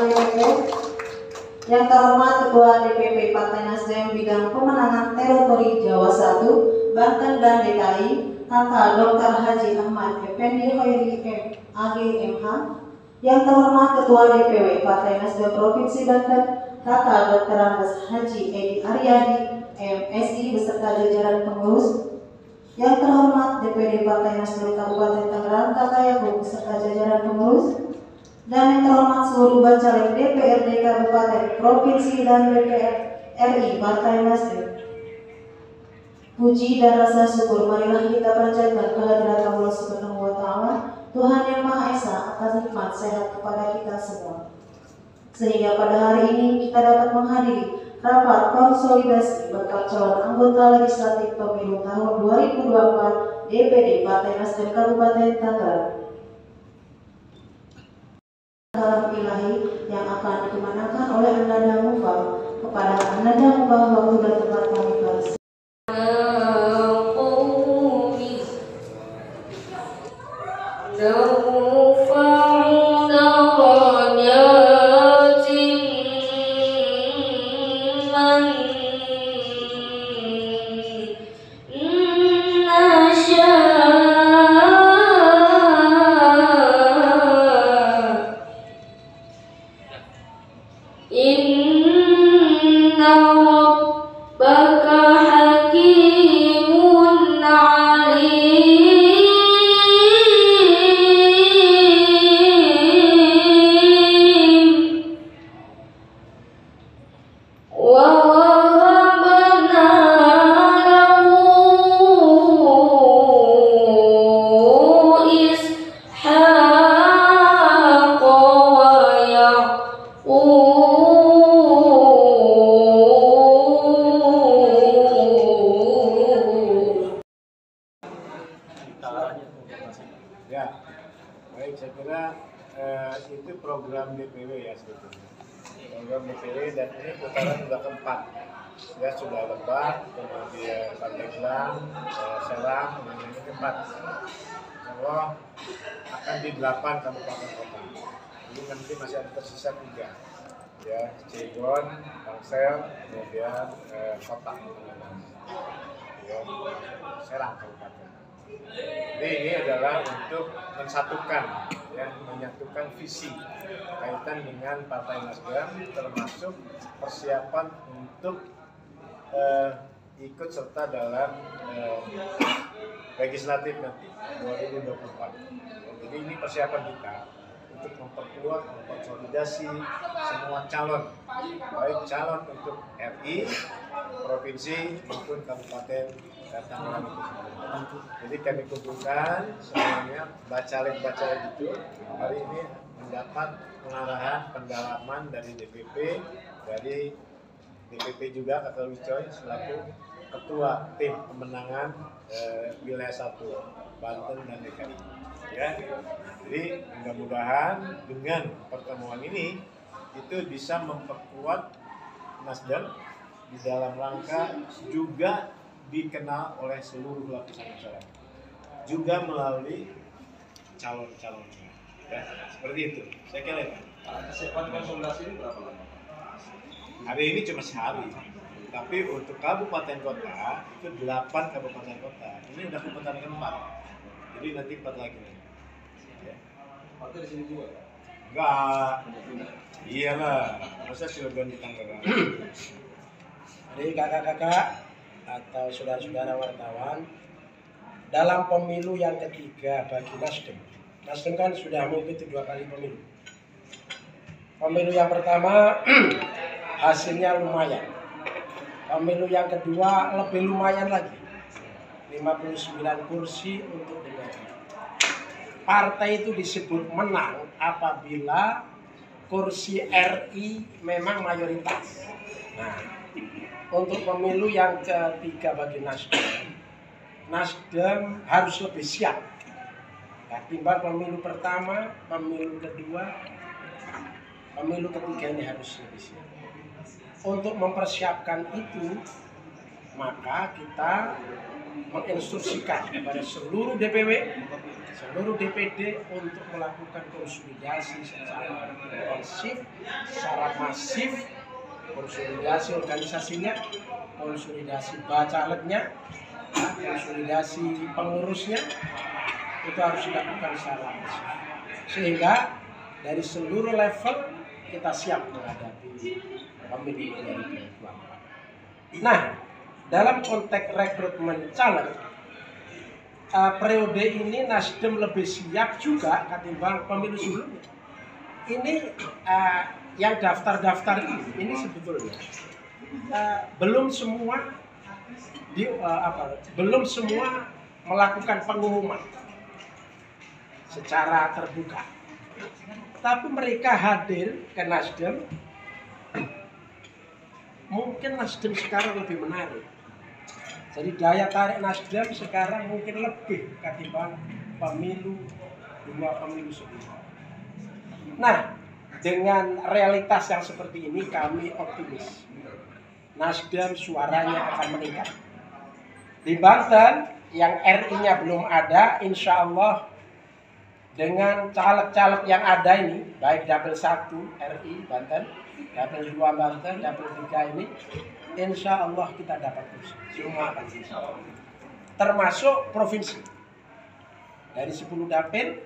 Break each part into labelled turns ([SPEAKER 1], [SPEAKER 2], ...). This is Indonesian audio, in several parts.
[SPEAKER 1] DPP, yang terhormat Ketua DPP Partai Nasdem bidang pemenangan teritori Jawa 1, Banten dan DKI, Kakak Dr. Haji Ahmad Effendi Hoiri AGMH, yang terhormat Ketua DPW Partai Nasdem Provinsi Banten, Kakak Dr. Haji Edi Aryadi MSI beserta jajaran pengurus, yang terhormat DPD Partai Nasdem Kabupaten Tangerang, Kakak Yakub beserta jajaran pengurus, dan yang terhormat seluruh bacalek DPRD Kabupaten, Provinsi dan DPR RI Partai Nasdem. Puji dan rasa syukur marilah kita panjatkan kehadirat Allah Subhanahu wa Ta'ala, Tuhan yang Maha Esa, atas nikmat sehat kepada kita semua, sehingga pada hari ini kita dapat menghadiri rapat konsolidasi bakal calon anggota legislatif pemilu tahun 2024 DPD Partai Nasdem Kabupaten Tangerang. Salam ilahi yang akan dikemanakan oleh Ananda Mufal kepada Ananda Mufal waktu dan tempat kami persilakan.
[SPEAKER 2] Ya, baik, saya kira itu program DPW ya sebetulnya. Program DPW dan ini putaran sudah keempat. Ya sudah Lebak, kemudian Pandeglang, Serang, dan ini keempat. Kalau akan di 8 kabupaten kota. Jadi nanti masih ada tersisa 3. Ya, Cirebon, Tangsel, kemudian kota. Ya, Serang kabupaten. Jadi ini adalah untuk mensatukan, ya, menyatukan visi kaitan dengan Partai Nasdem, termasuk persiapan untuk ikut serta dalam legislatif nanti 2024. Jadi ini persiapan kita untuk memperkuat, memkonsolidasi semua calon, baik calon untuk RI, provinsi maupun kabupaten Tangerang itu sendiri. Jadi kami kumpulkan semuanya bacalek-bacalek itu hari ini mendapat pengarahan pendalaman dari DPP, dari DPP juga Kakak Wicoy selaku ketua tim pemenangan wilayah 1 Banten dan DKI. Ya, jadi mudah-mudahan dengan pertemuan ini itu bisa memperkuat Nasdem di dalam rangka juga dikenal oleh seluruh lapisan masyarakat, juga melalui calon-calonnya. Ya, seperti itu. Saya kira ya.
[SPEAKER 3] Kesiapan konsolidasi ini berapa lama?
[SPEAKER 2] Hari ini cuma sehari, tapi untuk kabupaten kota itu 8 kabupaten kota. Ini udah kabupaten keempat, jadi nanti 4 lagi. Ya.
[SPEAKER 3] Partai di sini juga ya?
[SPEAKER 2] Enggak. Iyalah, masa Cilegon di Tangerang.
[SPEAKER 4] Jadi kakak-kakak atau saudara-saudara wartawan, dalam pemilu yang ketiga bagi Nasdem kan sudah mengikuti 2 kali pemilu. Pemilu yang pertama hasilnya lumayan. Pemilu yang kedua lebih lumayan lagi, 59 kursi untuk DPR. Partai itu disebut menang apabila kursi RI memang mayoritas. Nah, untuk pemilu yang ketiga bagi Nasdem harus lebih siap ketimbang pemilu pertama, pemilu kedua, pemilu ketiga ini harus lebih siap. Untuk mempersiapkan itu, maka kita menginstruksikan kepada seluruh DPW, seluruh DPD untuk melakukan konsolidasi secara masif, secara masif, konsolidasi organisasinya, konsolidasi bacaleknya, konsolidasi pengurusnya, itu harus dilakukan secara masif. Sehingga dari seluruh level kita siap menghadapi pemilu 2024. Nah, dalam konteks rekrutmen caleg, periode ini Nasdem lebih siap juga ketimbang pemilu sebelumnya. Ini yang daftar-daftar ini sebetulnya belum semua belum semua melakukan pengumuman secara terbuka. Tapi mereka hadir ke Nasdem, mungkin Nasdem sekarang lebih menarik. Jadi daya tarik Nasdem sekarang mungkin lebih ketimbang dua pemilu sebelumnya. Nah, dengan realitas yang seperti ini kami optimis Nasdem suaranya akan meningkat. Di Banten yang RI-nya belum ada, insya Allah dengan caleg-caleg yang ada ini, baik dapil 1 RI Banten, dapil 2 Banten, dapil 3 ini, insya Allah kita dapat kursi. Semua akan bisa. Termasuk provinsi. Dari 10 dapil,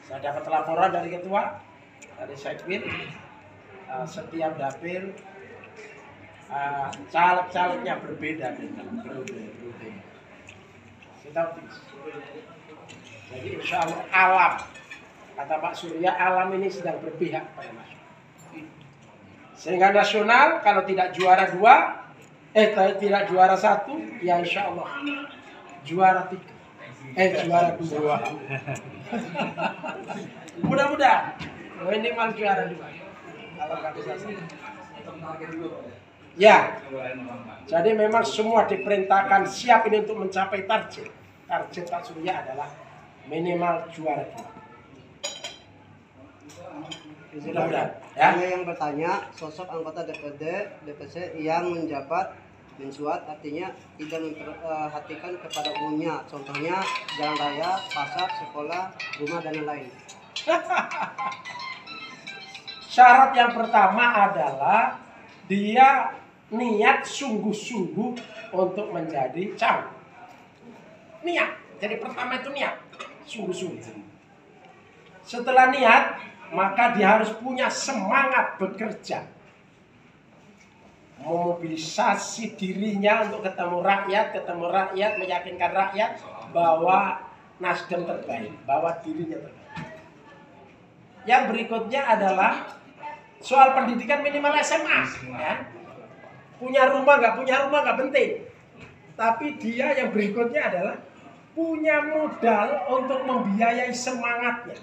[SPEAKER 4] saya dapat laporan dari ketua, dari Sekbid, setiap dapil caleg-calegnya berbeda dengan periode. Kita optimis. Jadi insya Allah alam, kata Pak Surya, alam ini sedang berpihak pada nasional. Sehingga nasional kalau tidak juara 2, tidak juara 1, ya insya Allah juara 3, juara 2. Mudah-mudahan minimal juara 2. Kalau nggak bisa sih. Ya, jadi memang semua diperintahkan siap ini untuk mencapai target. Target Pak Surya adalah minimal juara 2. Mudah-mudahan. Ya.
[SPEAKER 5] Hanya yang bertanya, sosok anggota DPD, DPC yang menjabat mensuat artinya tidak memperhatikan kepada umumnya. Contohnya jalan raya, pasar, sekolah, rumah dan lain-lain.
[SPEAKER 4] Syarat yang pertama adalah dia niat sungguh-sungguh untuk menjadi caleg. Niat. Jadi pertama itu niat, sungguh-sungguh. Setelah niat, maka dia harus punya semangat bekerja. Memobilisasi dirinya untuk ketemu rakyat, meyakinkan rakyat bahwa Nasdem terbaik, bahwa dirinya terbaik. Yang berikutnya adalah soal pendidikan minimal SMA. Ya. Punya rumah nggak penting. Tapi dia yang berikutnya adalah punya modal untuk membiayai semangatnya,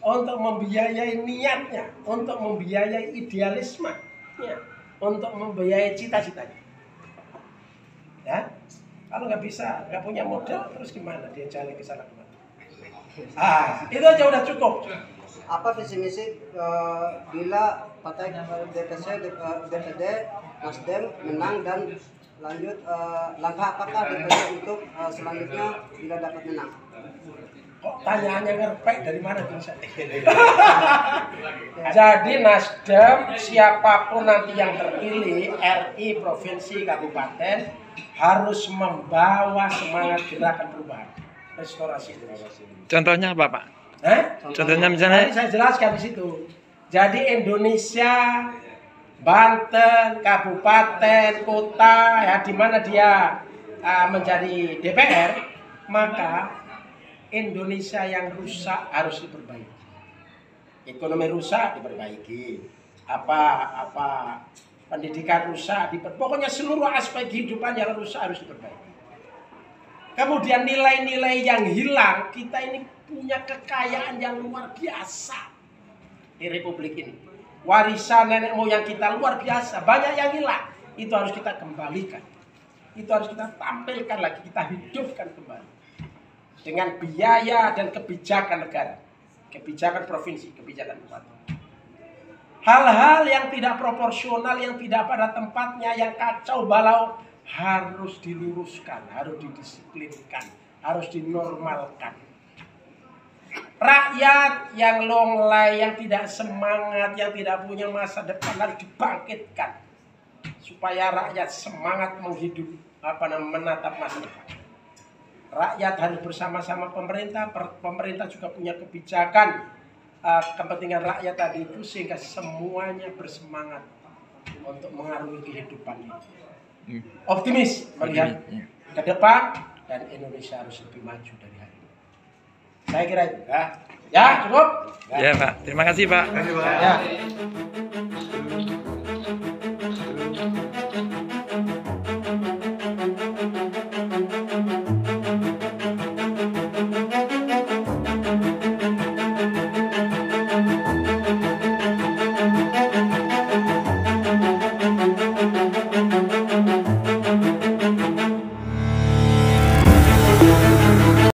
[SPEAKER 4] untuk membiayai niatnya, untuk membiayai idealismenya, untuk membiayai cita-citanya. Ya, kalau nggak bisa, nggak punya modal, terus gimana dia jalan ke sana kemana? Itu aja udah cukup.
[SPEAKER 5] Apa visi misi bila partai DPC, DPD, Nasdem menang dan lanjut langkah apakah DPD untuk selanjutnya bila dapat menang?
[SPEAKER 4] Kok tanyaannya ngerpek dari mana bisa? Jadi Nasdem siapapun nanti yang terpilih RI, provinsi, kabupaten harus membawa semangat gerakan perubahan, restorasi Indonesia.
[SPEAKER 6] Contohnya apa, Pak? Contohnya
[SPEAKER 4] Tadi
[SPEAKER 6] misalnya
[SPEAKER 4] saya jelaskan di situ. Jadi Indonesia, Banten, kabupaten, kota, ya di mana dia menjadi DPR, maka Indonesia yang rusak harus diperbaiki. Ekonomi rusak diperbaiki. Apa pendidikan rusak pokoknya seluruh aspek kehidupan yang rusak harus diperbaiki. Kemudian nilai-nilai yang hilang, kita ini punya kekayaan yang luar biasa di Republik ini. Warisan nenek moyang kita luar biasa, banyak yang hilang. Itu harus kita kembalikan. Itu harus kita tampilkan lagi, kita hidupkan kembali. Dengan biaya dan kebijakan negara, kebijakan provinsi, kebijakan kabupaten. Hal-hal yang tidak proporsional, yang tidak pada tempatnya, yang kacau balau harus diluruskan, harus didisiplinkan, harus dinormalkan. Rakyat yang longlai, yang tidak semangat, yang tidak punya masa depan harus dibangkitkan supaya rakyat semangat menatap masa depan. Rakyat harus bersama-sama pemerintah, pemerintah juga punya kebijakan kepentingan rakyat tadi itu sehingga semuanya bersemangat untuk mengarungi kehidupan ini. Optimis melihat ke depan dan Indonesia harus lebih maju dari hari ini. Saya kira itu. Ya, cukup.
[SPEAKER 6] Ya Pak, terima kasih Pak.
[SPEAKER 4] Ya.